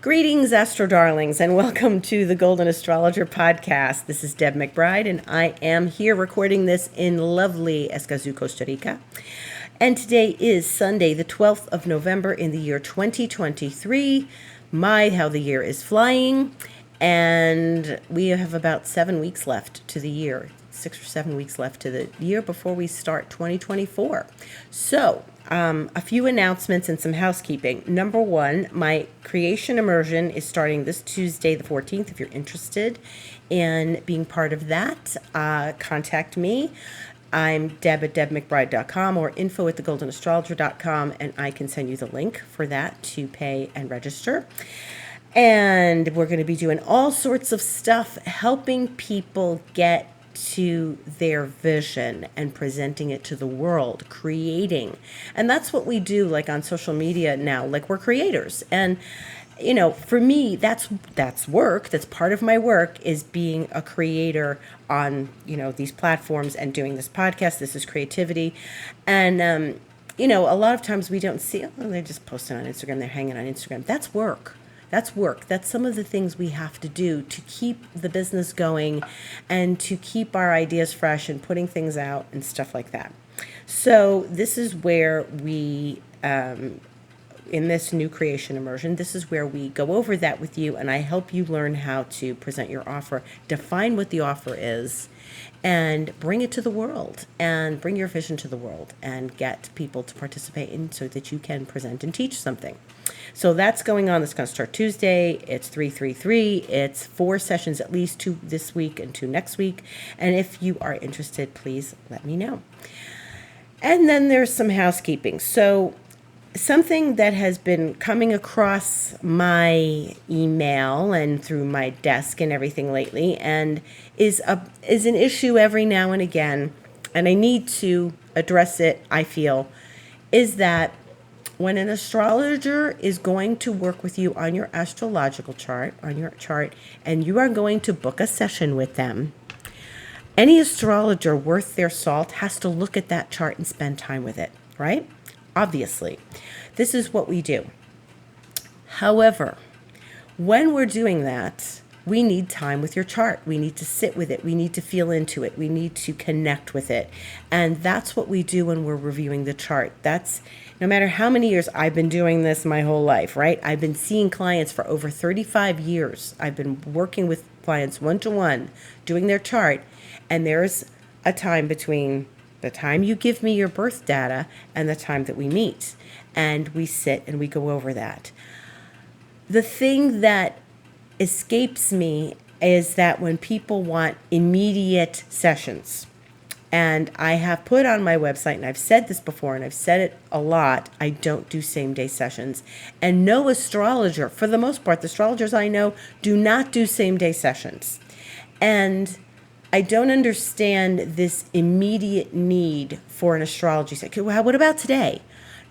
Greetings, Astro Darlings, and welcome to the Golden Astrologer Podcast. This is Deb McBride, and I am here recording this in lovely Escazú, Costa Rica. And today is Sunday, the 12th of November in the year 2023. My, how the year is flying. And we have about 7 weeks left to the year, 6 or 7 weeks left to the year before we start 2024. So, a few announcements and some housekeeping. Number one, my creation immersion is starting this Tuesday, the 14th. If you're interested in being part of that, contact me. I'm Deb at debmcbride.com or info@thegoldenastrologer.com, and I can send you the link for that to pay and register. And we're going to be doing all sorts of stuff, helping people get to their vision and presenting it to the world, creating. And that's what we do, like on social media now, like we're creators. And you know, for me, that's work. That's part of my work, is being a creator on, these platforms and doing this podcast. This is creativity. And a lot of times we don't see, they're just posting on Instagram, they're hanging on Instagram. That's work. That's work. That's some of the things we have to do to keep the business going and to keep our ideas fresh and putting things out and stuff like that. So this is where we, in this new creation immersion, this is where we go over that with you, and I help you learn how to present your offer, define what the offer is, and bring it to the world, and bring your vision to the world, and get people to participate in so that you can present and teach something. So that's going on. That's going to start Tuesday. It's 333. It's 4 sessions at least, 2 this week and 2 next week. And if you are interested, please let me know. And then there's some housekeeping. So something that has been coming across my email and through my desk and everything lately, and is an issue every now and again, and I need to address it, I feel, is that when an astrologer is going to work with you on your astrological chart, and you are going to book a session with them, any astrologer worth their salt has to look at that chart and spend time with it, right? Obviously, this is what we do. However, when we're doing that, we need time with your chart. We need to sit with it. We need to feel into it. We need to connect with it. And that's what we do when we're reviewing the chart. That's no matter how many years I've been doing this my whole life, right? I've been seeing clients for over 35 years. I've been working with clients one-to-one, doing their chart. And there's a time between the time you give me your birth data and the time that we meet. And we sit and we go over that. The thing that escapes me is that when people want immediate sessions, and I have put on my website, and I've said this before, and I've said it a lot, I don't do same-day sessions. And no astrologer, for the most part, the astrologers I know do not do same-day sessions. And I don't understand this immediate need for an astrology session. Well, what about today?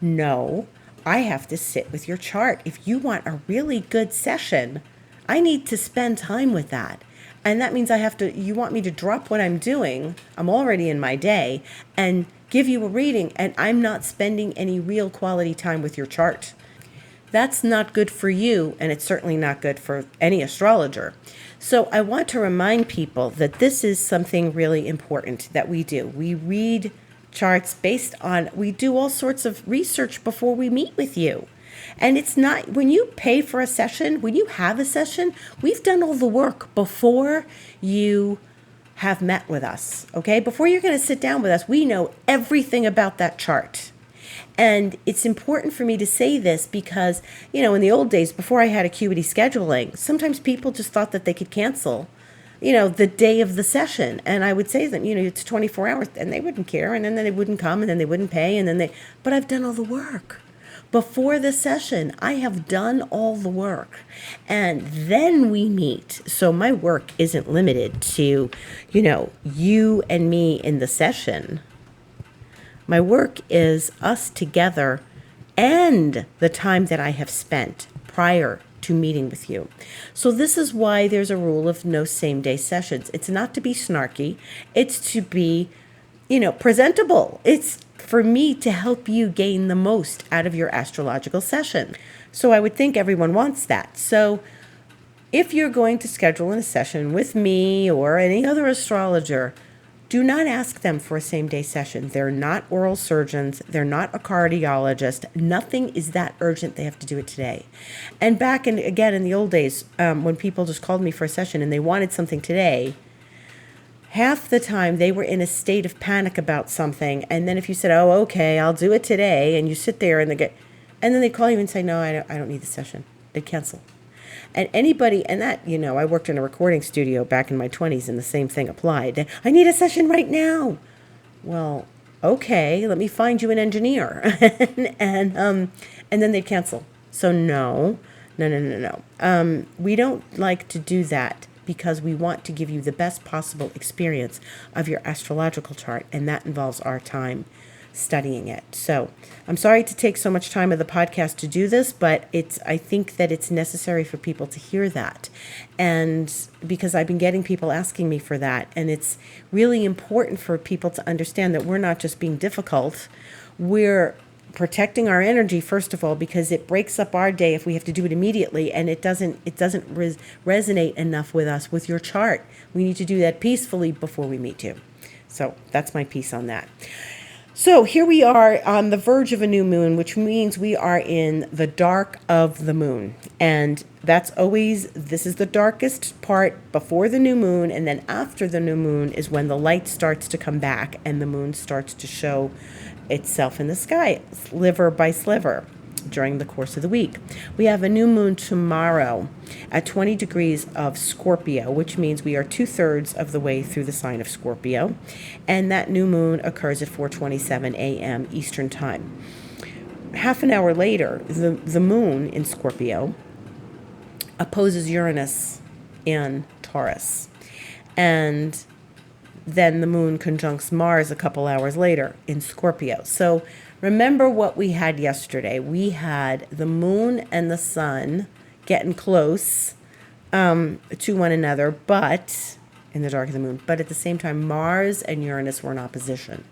No, I have to sit with your chart. If you want a really good session, I need to spend time with that. And that means you want me to drop what I'm doing, I'm already in my day, and give you a reading, and I'm not spending any real quality time with your chart. That's not good for you, and it's certainly not good for any astrologer. So I want to remind people that this is something really important that we do. We read charts we do all sorts of research before we meet with you. And it's not, when you pay for a session, when you have a session, we've done all the work before you have met with us, okay? Before you're going to sit down with us, we know everything about that chart. And it's important for me to say this because, in the old days, before I had acuity scheduling, sometimes people just thought that they could cancel, the day of the session. And I would say to them, it's 24 hours, and they wouldn't care, and then they wouldn't come, and then they wouldn't pay, but I've done all the work. Before the session, I have done all the work, and then we meet. So my work isn't limited to, you and me in the session. My work is us together and the time that I have spent prior to meeting with you. So this is why there's a rule of no same-day sessions. It's not to be snarky. It's to be, presentable. It's for me to help you gain the most out of your astrological session. So I would think everyone wants that. So if you're going to schedule a session with me or any other astrologer, do not ask them for a same-day session. They're not oral surgeons. They're not a cardiologist. Nothing is that urgent. They have to do it today. And back again in the old days, when people just called me for a session and they wanted something today, half the time they were in a state of panic about something. And then if you said, oh, okay, I'll do it today, and you sit there and then they call you and say, no, I don't need the session. They cancel. And anybody, and that, I worked in a recording studio back in my 20s and the same thing applied. I need a session right now. Well, okay, let me find you an engineer. and then they'd cancel. So no. We don't like to do that because we want to give you the best possible experience of your astrological chart, and that involves our time studying it. So I'm sorry to take so much time of the podcast to do this, but I think that it's necessary for people to hear that. And because I've been getting people asking me for that, and it's really important for people to understand that we're not just being difficult, we're protecting our energy, first of all, because it breaks up our day if we have to do it immediately, and it doesn't resonate enough with us, with your chart. We need to do that peacefully before we meet you. So that's my piece on that. So here we are on the verge of a new moon, which means we are in the dark of the moon. And this is the darkest part before the new moon. And then after the new moon is when the light starts to come back and the moon starts to show itself in the sky, sliver by sliver, during the course of the week. We have a new moon tomorrow at 20 degrees of Scorpio, which means we are 2/3 of the way through the sign of Scorpio. And that new moon occurs at 4:27 a.m. Eastern Time. Half an hour later, the moon in Scorpio opposes Uranus in Taurus. And then the moon conjuncts Mars a couple hours later in Scorpio. So remember what we had yesterday. We had the moon and the sun getting close to one another, but in the dark of the moon. But at the same time, Mars and Uranus were in opposition.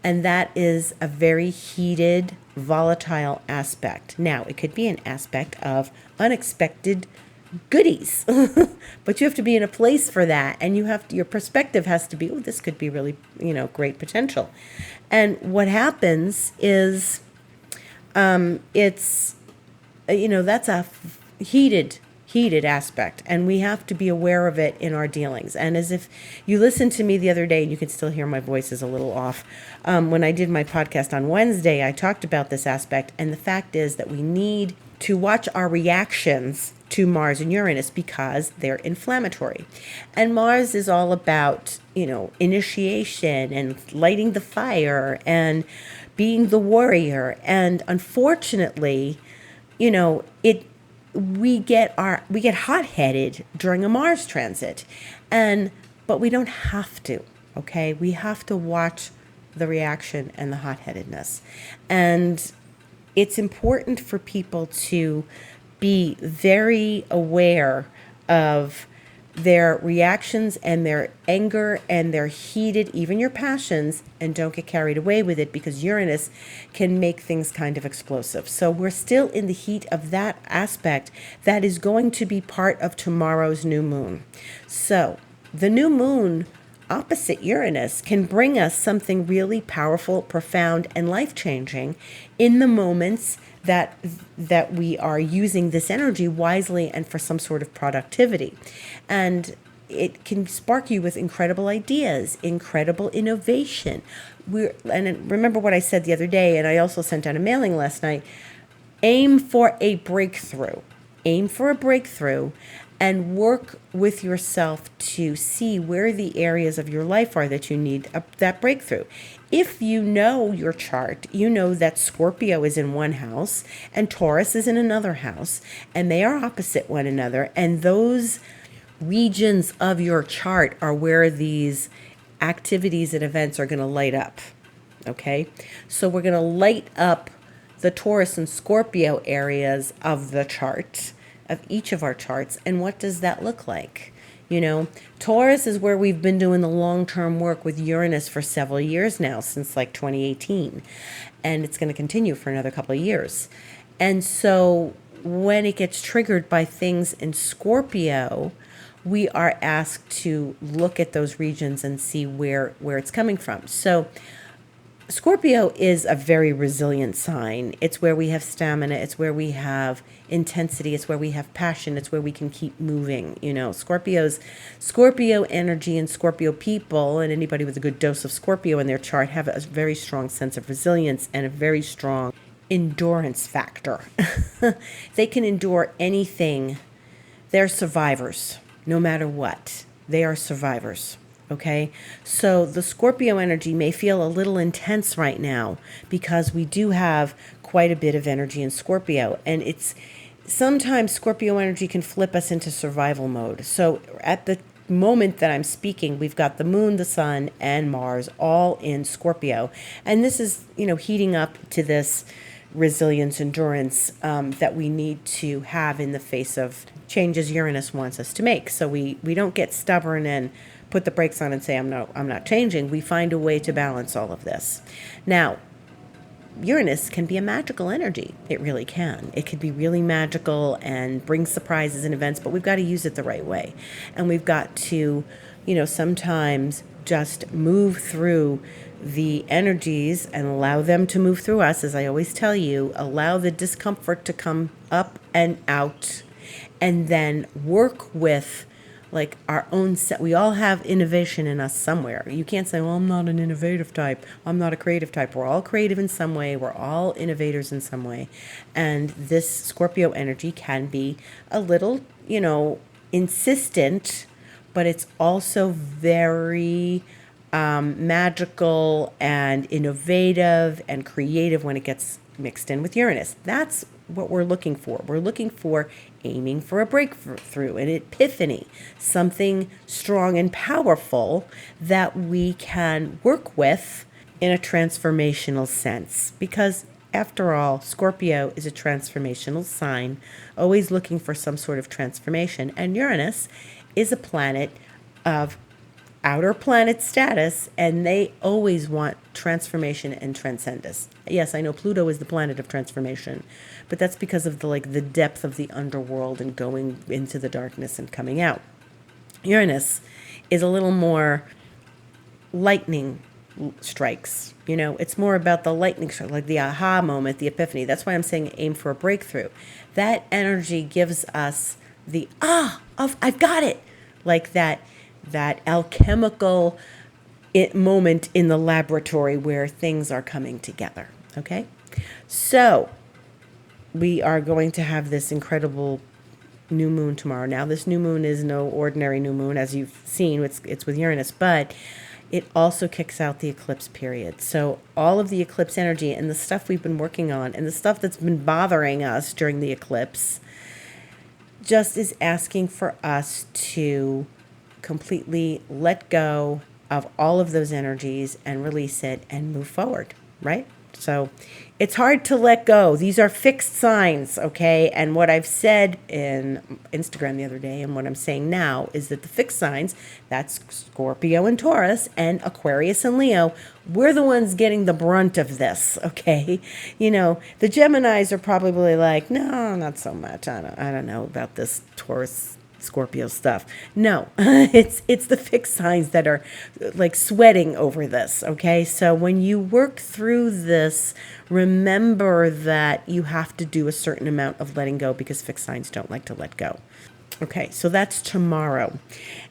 And that is a very heated, volatile aspect. Now, it could be an aspect of unexpected goodies, but you have to be in a place for that, and your perspective has to be, oh, this could be really, great potential. And what happens is, that's a heated aspect, and we have to be aware of it in our dealings. And as if you listened to me the other day, and you can still hear my voice is a little off. When I did my podcast on Wednesday, I talked about this aspect, and the fact is that we need to watch our reactions to Mars and Uranus because they're inflammatory. And Mars is all about, initiation and lighting the fire and being the warrior. And unfortunately, we get hot-headed during a Mars transit. But we don't have to, okay? We have to watch the reaction and the hot-headedness. And it's important for people to be very aware of their reactions and their anger and their heated, even your passions, and don't get carried away with it because Uranus can make things kind of explosive. So we're still in the heat of that aspect that is going to be part of tomorrow's new moon. So the new moon opposite Uranus can bring us something really powerful, profound, and life-changing in the moments that we are using this energy wisely and for some sort of productivity. And it can spark you with incredible ideas, incredible innovation. And remember what I said the other day, and I also sent out a mailing last night, aim for a breakthrough. Aim for a breakthrough and work with yourself to see where the areas of your life are that you need that breakthrough. If you know your chart, you know that Scorpio is in one house and Taurus is in another house, and they are opposite one another, and those regions of your chart are where these activities and events are going to light up, okay? So we're going to light up the Taurus and Scorpio areas of the chart, of each of our charts. And what does that look like? Taurus is where we've been doing the long-term work with Uranus for several years now, since like 2018. And it's going to continue for another couple of years. And so when it gets triggered by things in Scorpio, we are asked to look at those regions and see where it's coming from. So Scorpio is a very resilient sign. It's where we have stamina. It's where we have intensity. It's where we have passion. It's where we can keep moving. Scorpio energy and Scorpio people, and anybody with a good dose of Scorpio in their chart, have a very strong sense of resilience and a very strong endurance factor. They can endure anything. They're survivors, no matter what. They are survivors. Okay, so the Scorpio energy may feel a little intense right now because we do have quite a bit of energy in Scorpio, and sometimes Scorpio energy can flip us into survival mode. So at the moment that I'm speaking, we've got the moon, the sun, and Mars all in Scorpio, and this is heating up to this resilience, endurance that we need to have in the face of changes Uranus wants us to make. So we don't get stubborn and put the brakes on and say, I'm not changing. We find a way to balance all of this. Now, Uranus can be a magical energy. It really can. It could be really magical and bring surprises and events, but we've got to use it the right way. And we've got to, sometimes just move through the energies and allow them to move through us. As I always tell you, allow the discomfort to come up and out, and then work with our own set. We all have innovation in us somewhere. You can't say, well, I'm not an innovative type. I'm not a creative type. We're all creative in some way. We're all innovators in some way. And this Scorpio energy can be a little, insistent, but it's also very magical and innovative and creative when it gets mixed in with Uranus. That's what we're looking for. We're looking for aiming for a breakthrough, an epiphany, something strong and powerful that we can work with in a transformational sense. Because after all, Scorpio is a transformational sign, always looking for some sort of transformation. And Uranus is a planet of outer planet status, and they always want transformation and transcendence. Yes, I know Pluto is the planet of transformation, but that's because of the depth of the underworld and going into the darkness and coming out. Uranus is a little more lightning strikes. It's more about the lightning strike, like the aha moment, the epiphany. That's why I'm saying aim for a breakthrough. That energy gives us the I've got it, like that alchemical moment in the laboratory where things are coming together. Okay, so we are going to have this incredible new moon tomorrow. Now, this new moon is no ordinary new moon, as you've seen. It's with Uranus, but it also kicks out the eclipse period. So all of the eclipse energy and the stuff we've been working on and the stuff that's been bothering us during the eclipse just is asking for us to completely let go of all of those energies and release it and move forward, right? So it's hard to let go. These are fixed signs, okay? And what I've said in Instagram the other day and what I'm saying now is that the fixed signs, that's Scorpio and Taurus and Aquarius and Leo, we're the ones getting the brunt of this, okay? The Geminis are probably like, no, not so much. I don't know about this Taurus Scorpio stuff. No, it's the fixed signs that are sweating over this. Okay. So when you work through this, remember that you have to do a certain amount of letting go because fixed signs don't like to let go. Okay. So that's tomorrow.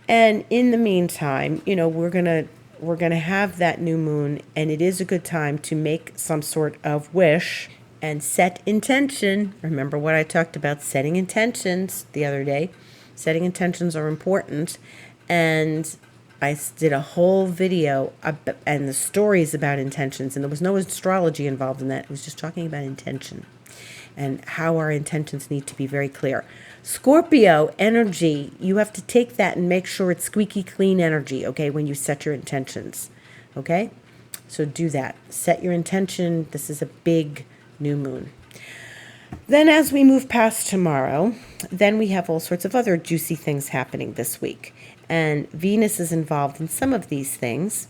And in the meantime, we're going to have that new moon, and it is a good time to make some sort of wish and set intention. Remember what I talked about setting intentions the other day. Setting intentions are important, and I did a whole video and the stories about intentions, and there was no astrology involved in that. It was just talking about intention and how our intentions need to be very clear. Scorpio energy, you have to take that and make sure it's squeaky clean energy, okay, when you set your intentions, okay? So do that. Set your intention. This is a big new moon. Then as we move past tomorrow, then we have all sorts of other juicy things happening this week. And Venus is involved in some of these things.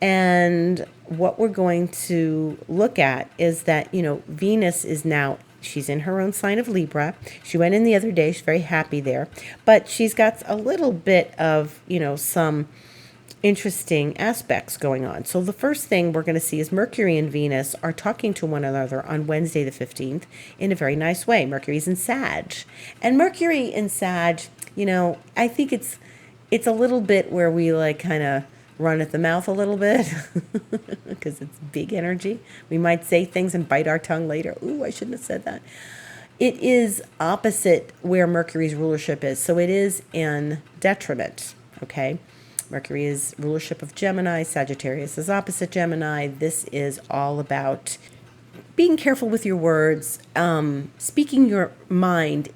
And what we're going to look at is that, Venus is now She's in her own sign of Libra. She went in the other day. She's very happy there. But she's got a little bit of, some interesting aspects going on. So the first thing we're going to see is Mercury and Venus are talking to one another on Wednesday the 15th in a very nice way. Mercury's in Sag. And Mercury in Sag, I think it's a little bit where we kind of run at the mouth a little bit because it's big energy. We might say things and bite our tongue later. Ooh, I shouldn't have said that. It is opposite where Mercury's rulership is. So it is in detriment, okay? Mercury is rulership of Gemini. Sagittarius is opposite Gemini. This is all about being careful with your words, speaking your mind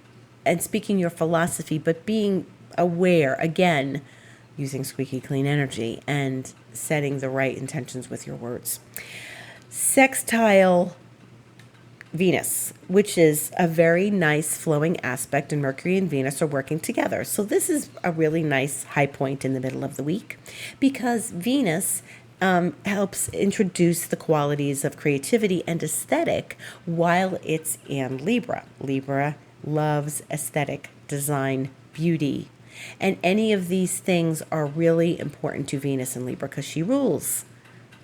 and speaking your philosophy, but being aware, again, using squeaky clean energy and setting the right intentions with your words. Sextile Venus, which is a very nice flowing aspect, and Mercury and Venus are working together. So this is a really nice high point in the middle of the week because Venus helps introduce the qualities of creativity and aesthetic while it's in Libra. Libra loves aesthetic, design, beauty. And any of these things are really important to Venus and Libra because she rules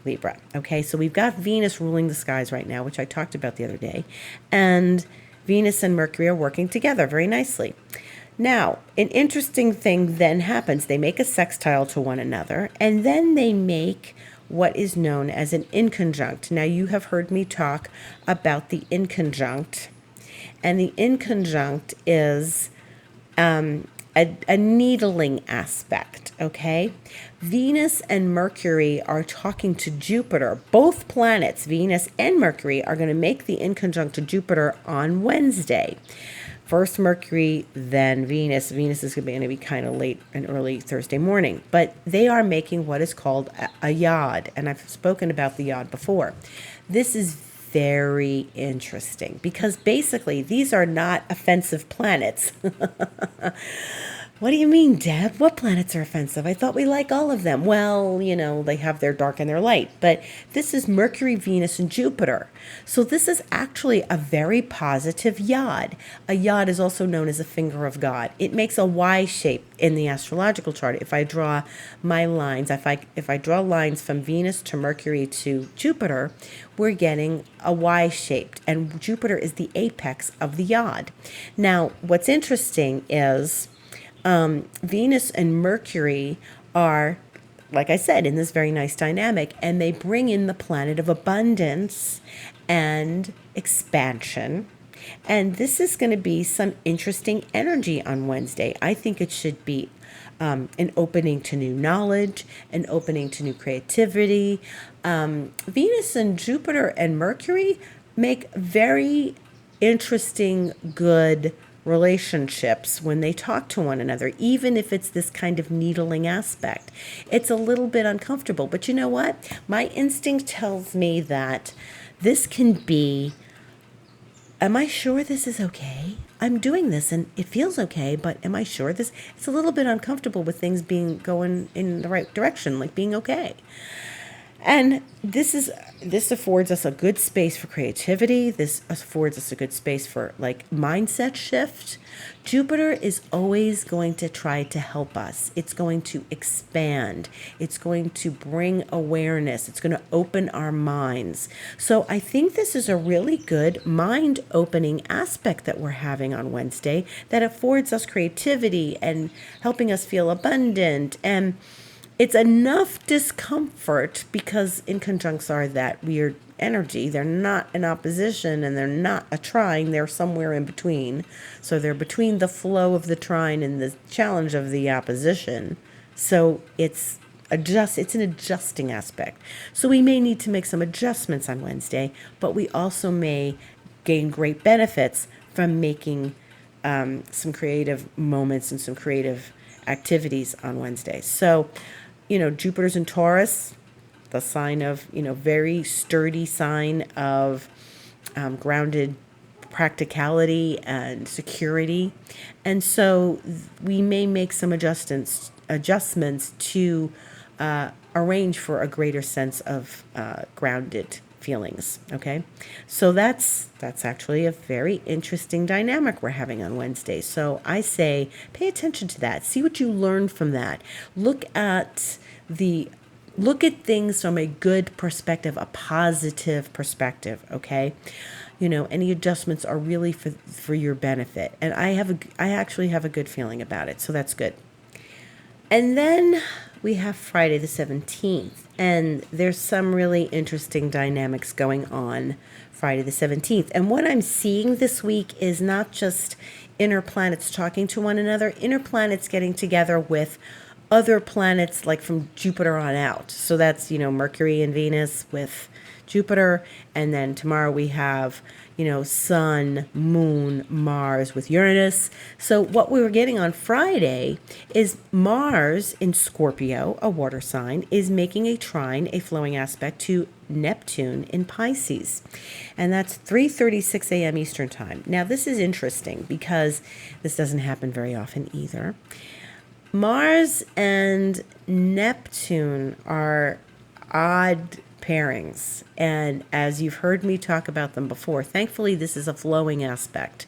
Libra. Okay, so we've got Venus ruling the skies right now, which I talked about the other day. And Venus and Mercury are working together very nicely. Now, an interesting thing then happens. They make a sextile to one another, and then they make what is known as an inconjunct. Now, you have heard me talk about the inconjunct. And the inconjunct is a needling aspect, okay? Venus and Mercury are talking to Jupiter. Both planets, Venus and Mercury, are going to make the inconjunct to Jupiter on Wednesday. First Mercury, then Venus. Venus is going to be kind of late and early Thursday morning. But they are making what is called a yod, and I've spoken about the yod before. This is very interesting because basically these are not offensive planets. What do you mean, Deb? What planets are offensive? I thought we like all of them. Well, they have their dark and their light. But this is Mercury, Venus, and Jupiter. So this is actually a very positive yod. A yod is also known as a finger of God. It makes a Y shape in the astrological chart. If I draw my lines, if I draw lines from Venus to Mercury to Jupiter, we're getting a Y shaped. And Jupiter is the apex of the yod. Now, what's interesting is Venus and Mercury are, like I said, in this very nice dynamic, and they bring in the planet of abundance and expansion. And this is going to be some interesting energy on Wednesday. I think it should be an opening to new knowledge, an opening to new creativity. Venus and Jupiter and Mercury make very interesting, good relationships when they talk to one another, even if it's this kind of needling aspect. It's a little bit uncomfortable, but you know what? My instinct tells me that this can be, am I sure this is okay? I'm doing this and it feels okay, but am I sure this? It's a little bit uncomfortable with things going in the right direction, like being okay. And this affords us a good space for creativity. This affords us a good space for mindset shift. Jupiter is always going to try to help us. It's going to expand. It's going to bring awareness. It's going to open our minds. So I think this is a really good mind-opening aspect that we're having on Wednesday that affords us creativity and helping us feel abundant. And it's enough discomfort because inconjuncts are that weird energy. They're not in opposition and they're not a trine. They're somewhere in between. So they're between the flow of the trine and the challenge of the opposition. So it's an adjusting aspect. So we may need to make some adjustments on Wednesday, but we also may gain great benefits from making some creative moments and some creative activities on Wednesday. So Jupiter's in Taurus, the sign of, very sturdy sign of grounded practicality and security. And so we may make some adjustments to arrange for a greater sense of grounded feelings. Okay, so that's actually a very interesting dynamic we're having on Wednesday. So I say pay attention to that. See what you learn from that. Look at things from a good perspective, a positive perspective. Okay, any adjustments are really for your benefit, and I actually have a good feeling about it. So that's good. And then we have Friday the 17th, and there's some really interesting dynamics going on Friday the 17th. And what I'm seeing this week is not just inner planets talking to one another, inner planets getting together with other planets like from Jupiter on out. So that's, Mercury and Venus with Jupiter, and then tomorrow we have, Sun, Moon, Mars with Uranus. So what we were getting on Friday is Mars in Scorpio, a water sign, is making a trine, a flowing aspect to Neptune in Pisces. And that's 3:36 a.m. Eastern Time. Now this is interesting because this doesn't happen very often either. Mars and Neptune are odd pairings, and as you've heard me talk about them before, thankfully this is a flowing aspect.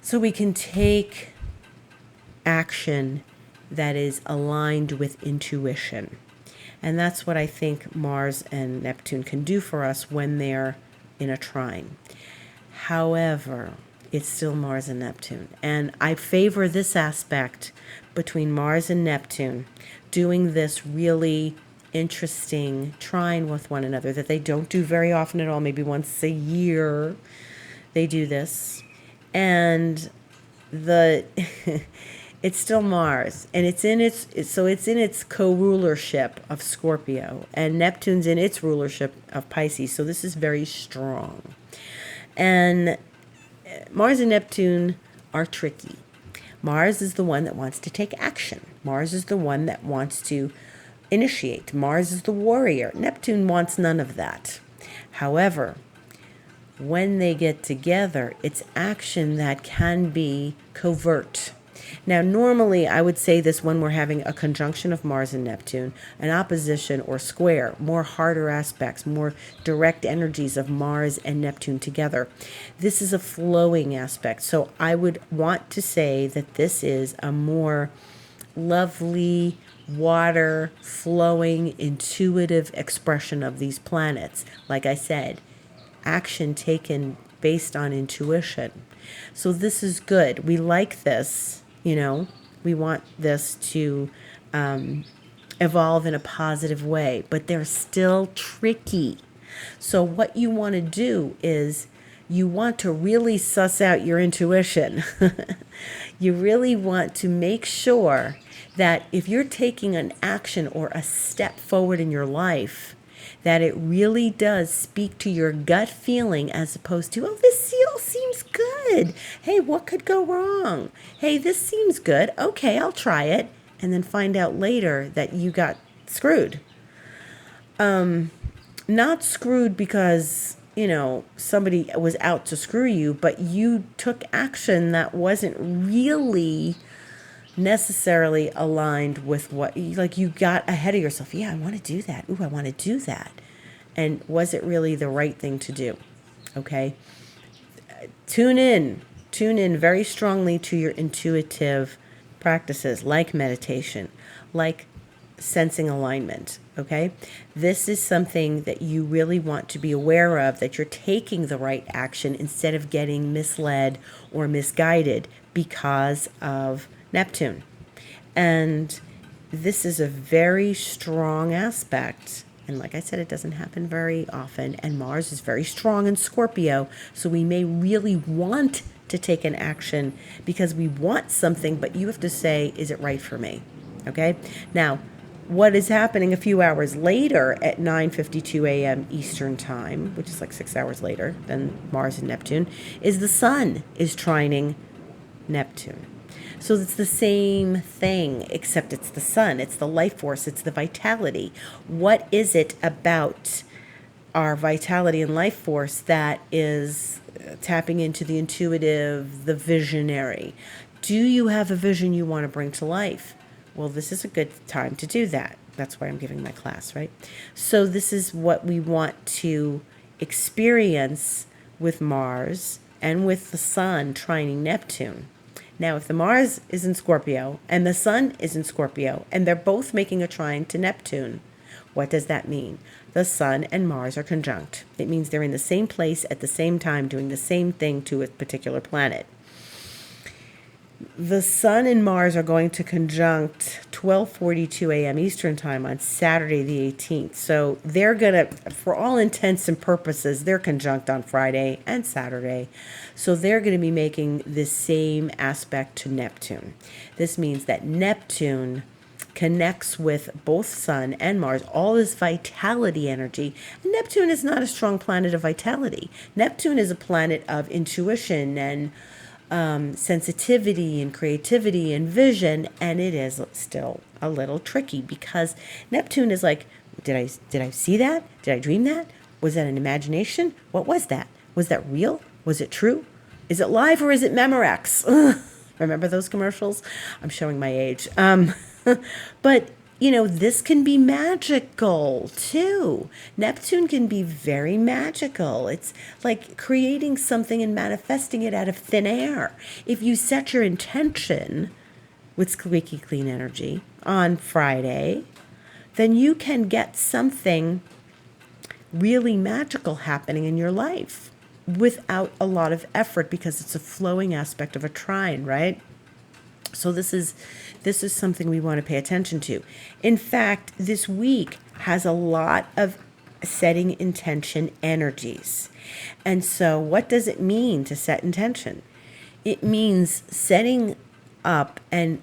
So we can take action that is aligned with intuition. And that's what I think Mars and Neptune can do for us when they're in a trine. However, it's still Mars and Neptune. And I favor this aspect between Mars and Neptune doing this really interesting trine with one another that they don't do very often at all. Maybe once a year they do this. And it's still Mars, and it's in its co-rulership of Scorpio, and Neptune's in its rulership of Pisces. So this is very strong. And Mars and Neptune are tricky. Mars is the one that wants to take action. Mars is the one that wants to initiate. Mars is the warrior. Neptune wants none of that. However, when they get together, it's action that can be covert. Now, normally I would say this when we're having a conjunction of Mars and Neptune, an opposition or square, more harder aspects, more direct energies of Mars and Neptune together. This is a flowing aspect. So I would want to say that this is a more lovely, water flowing, intuitive expression of these planets. Like I said, action taken based on intuition. So this is good. We like this, we want this to evolve in a positive way, but they're still tricky. So what you want to do is you want to really suss out your intuition. You really want to make sure that if you're taking an action or a step forward in your life, that it really does speak to your gut feeling as opposed to, oh, this all seems good. Hey, what could go wrong? Hey, this seems good. Okay, I'll try it. And then find out later that you got screwed. Not screwed because, somebody was out to screw you, but you took action that wasn't really necessarily aligned with what you got ahead of yourself. Yeah, I want to do that. Ooh, I want to do that. And was it really the right thing to do? Okay. Tune in very strongly to your intuitive practices like meditation, like sensing alignment. Okay. This is something that you really want to be aware of, that you're taking the right action instead of getting misled or misguided because of Neptune. And this is a very strong aspect. And like I said, it doesn't happen very often. And Mars is very strong in Scorpio. So we may really want to take an action because we want something, but you have to say, is it right for me? Okay. Now, what is happening a few hours later at 9:52 a.m. Eastern Time, which is like 6 hours later than Mars and Neptune, is the Sun is trining Neptune. So it's the same thing, except it's the sun, it's the life force, it's the vitality. What is it about our vitality and life force that is tapping into the intuitive, the visionary? Do you have a vision you want to bring to life? Well, this is a good time to do that. That's why I'm giving my class, right? So this is what we want to experience with Mars and with the Sun trining Neptune. Now, if the Mars is in Scorpio and the Sun is in Scorpio and they're both making a trine to Neptune, what does that mean? The Sun and Mars are conjunct. It means they're in the same place at the same time doing the same thing to a particular planet. The Sun and Mars are going to conjunct 12:42 a.m. Eastern Time on Saturday the 18th. So they're going to, for all intents and purposes, they're conjunct on Friday and Saturday. So they're going to be making the same aspect to Neptune. This means that Neptune connects with both Sun and Mars, all this vitality energy. Neptune is not a strong planet of vitality. Neptune is a planet of intuition and sensitivity and creativity and vision, and it is still a little tricky because Neptune is like, did I see that? Did I dream that? Was that an imagination? What was that? Was that real? Was it true? Is it live or is it Memorex? Remember those commercials? I'm showing my age. But this can be magical too. Neptune can be very magical. It's like creating something and manifesting it out of thin air. If you set your intention with squeaky clean energy on Friday, then you can get something really magical happening in your life without a lot of effort because it's a flowing aspect of a trine, right? So this is something we want to pay attention to. In fact, this week has a lot of setting intention energies. And so what does it mean to set intention? It means setting up and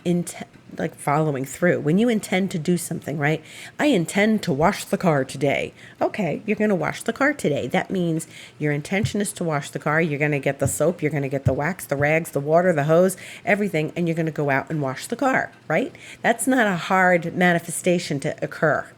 like following through. When you intend to do something, right? I intend to wash the car today. Okay, you're going to wash the car today. That means your intention is to wash the car. You're going to get the soap, you're going to get the wax, the rags, the water, the hose, everything, and you're going to go out and wash the car, right? That's not a hard manifestation to occur.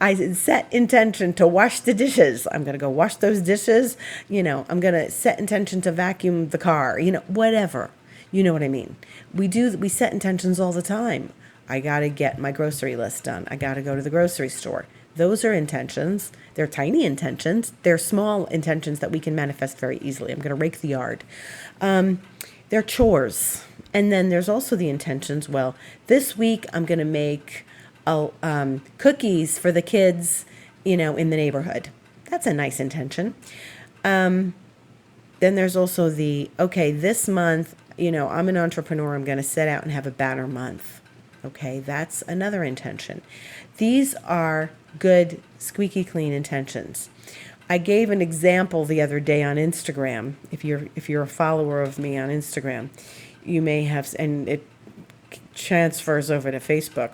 I set intention to wash the dishes. I'm going to go wash those dishes. I'm going to set intention to vacuum the car, whatever. You know what I mean? We set intentions all the time. I got to get my grocery list done. I got to go to the grocery store. Those are intentions. They're tiny intentions. They're small intentions that we can manifest very easily. I'm going to rake the yard. They're chores. And then there's also the intentions. Well, this week I'm going to make cookies for the kids, in the neighborhood. That's a nice intention. Then there's also this month, I'm an entrepreneur. I'm going to set out and have a banner month. Okay, that's another intention. These are good, squeaky clean intentions. I gave an example the other day on Instagram. If you're a follower of me on Instagram, you may have, and it transfers over to Facebook.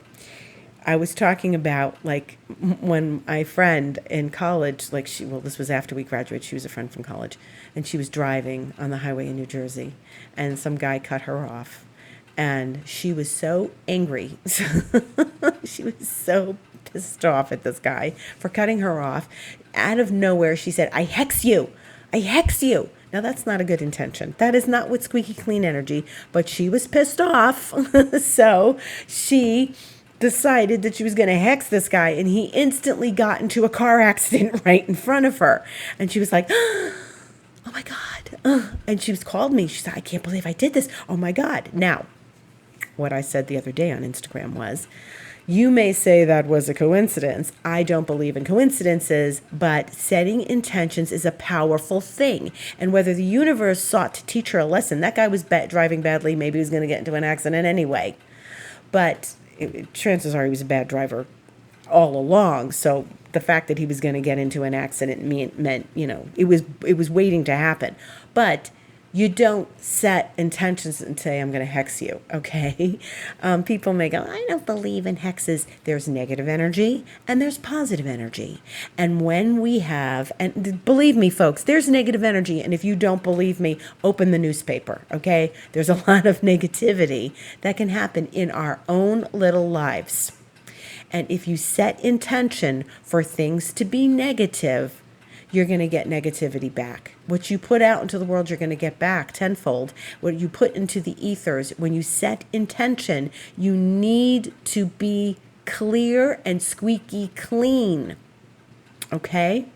I was talking about when my friend in college, this was after we graduated, she was a friend from college, and she was driving on the highway in New Jersey, and some guy cut her off, and she was so angry. She was so pissed off at this guy for cutting her off. Out of nowhere, she said, "I hex you. I hex you." Now, that's not a good intention. That is not with squeaky clean energy, but she was pissed off, so she decided that she was going to hex this guy, and he instantly got into a car accident right in front of her. And she was like, "Oh my God." And she called me. She said, "I can't believe I did this. Oh my God." Now, what I said the other day on Instagram was, you may say that was a coincidence. I don't believe in coincidences, but setting intentions is a powerful thing. And whether the universe sought to teach her a lesson, that guy was driving badly. Maybe he was going to get into an accident anyway. But chances are he was a bad driver all along. So the fact that he was going to get into an accident meant, it was waiting to happen. But you don't set intentions and say, "I'm going to hex you," okay? People may go, "I don't believe in hexes." There's negative energy and there's positive energy. And when we have, and believe me, folks, there's negative energy. And if you don't believe me, open the newspaper, okay? There's a lot of negativity that can happen in our own little lives. And if you set intention for things to be negative, you're going to get negativity back. What you put out into the world, you're going to get back tenfold. What you put into the ethers, when you set intention, you need to be clear and squeaky clean. Okay?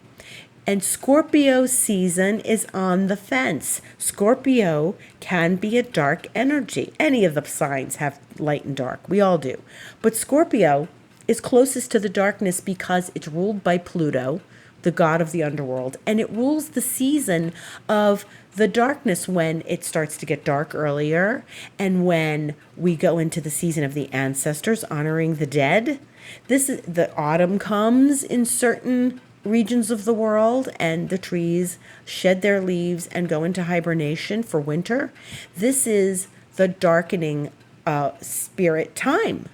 And Scorpio season is on the fence. Scorpio can be a dark energy. Any of the signs have light and dark. We all do. But Scorpio is closest to the darkness because it's ruled by Pluto, the god of the underworld, and it rules the season of the darkness when it starts to get dark earlier and when we go into the season of the ancestors, honoring the dead. This is the autumn comes in certain regions of the world and the trees shed their leaves and go into hibernation for winter. This is the darkening spirit time.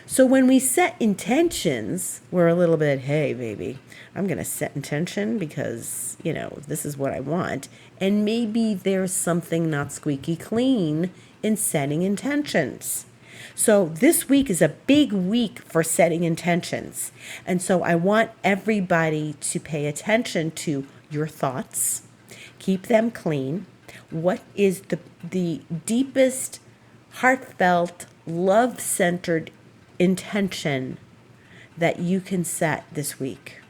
So when we set intentions, we're a little bit, hey, baby, I'm going to set intention because, this is what I want. And maybe there's something not squeaky clean in setting intentions. So this week is a big week for setting intentions. And so I want everybody to pay attention to your thoughts, keep them clean. What is the deepest, heartfelt, love-centered intention that you can set this week?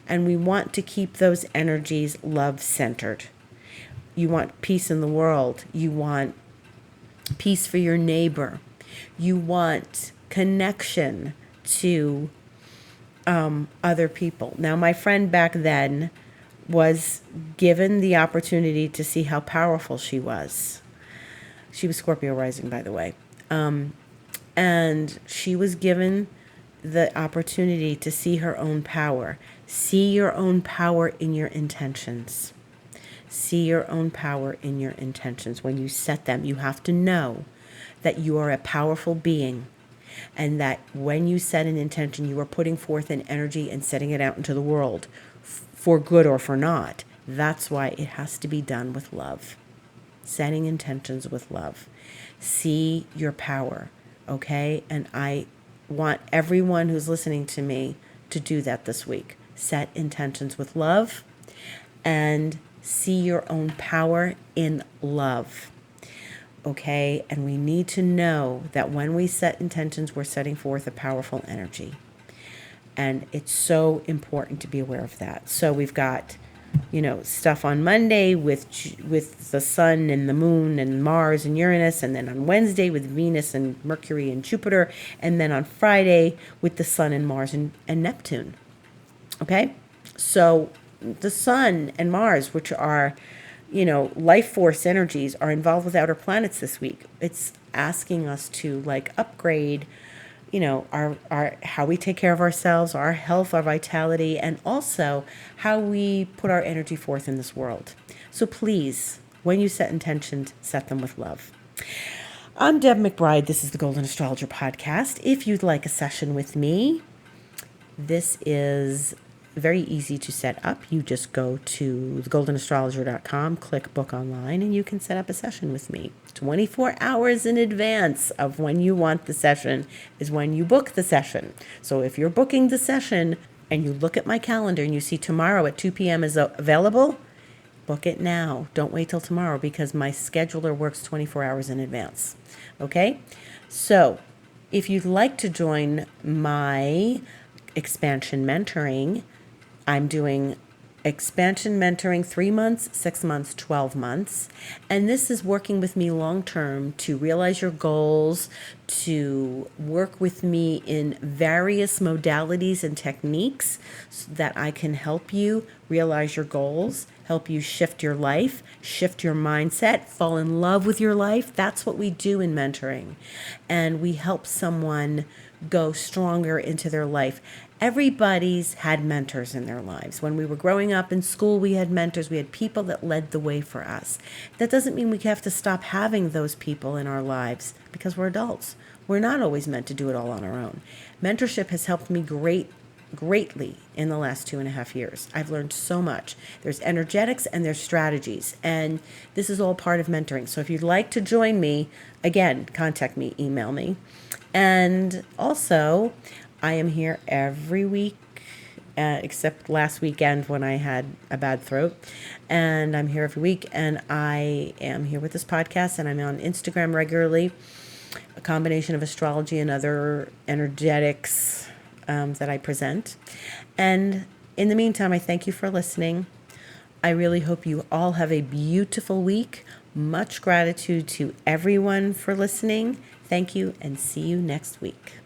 And we want to keep those energies love-centered. You want peace in the world. You want peace for your neighbor. You want connection to other people. Now, my friend back then was given the opportunity to see how powerful she was. She was Scorpio rising, by the way. And she was given the opportunity to see her own power. See your own power in your intentions. See your own power in your intentions. When you set them, you have to know that you are a powerful being and that when you set an intention, you are putting forth an energy and setting it out into the world for good or for not. That's why it has to be done with love. Setting intentions with love. See your power, okay? And I want everyone who's listening to me to do that this week. Set intentions with love and see your own power in love. Okay, and we need to know that when we set intentions, we're setting forth a powerful energy. And it's so important to be aware of that. So we've got, stuff on Monday with the sun and the moon and Mars and Uranus, and then on Wednesday with Venus and Mercury and Jupiter, and then on Friday with the sun and Mars and Neptune. Okay, so the sun and Mars, which are life force energies, are involved with outer planets this week. It's asking us to upgrade, our how we take care of ourselves, our health, our vitality, and also how we put our energy forth in this world. So please, when you set intentions, set them with love. I'm Deb McBride. This is the Golden Astrologer Podcast. If you'd like a session with me, this is very easy to set up. You just go to thegoldenastrologer.com, click book online, and you can set up a session with me. 24 hours in advance of when you want the session is when you book the session. So if you're booking the session and you look at my calendar and you see tomorrow at 2 p.m. is available, book it now. Don't wait till tomorrow because my scheduler works 24 hours in advance. Okay? So if you'd like to join my expansion mentoring, I'm doing expansion mentoring 3 months, 6 months, 12 months. And this is working with me long term to realize your goals, to work with me in various modalities and techniques so that I can help you realize your goals, help you shift your life, shift your mindset, fall in love with your life. That's what we do in mentoring. And we help someone go stronger into their life. Everybody's had mentors in their lives. When we were growing up in school, we had mentors. We had people that led the way for us. That doesn't mean we have to stop having those people in our lives because we're adults. We're not always meant to do it all on our own. Mentorship has helped me greatly in the last 2.5 years. I've learned so much. There's energetics and there's strategies, and this is all part of mentoring. So if you'd like to join me, again, contact me, email me. And also, I am here every week, except last weekend when I had a bad throat. And I'm here every week, and I am here with this podcast, and I'm on Instagram regularly. a combination of astrology and other energetics that I present. And in the meantime, I thank you for listening. I really hope you all have a beautiful week. Much gratitude to everyone for listening. Thank you, and see you next week.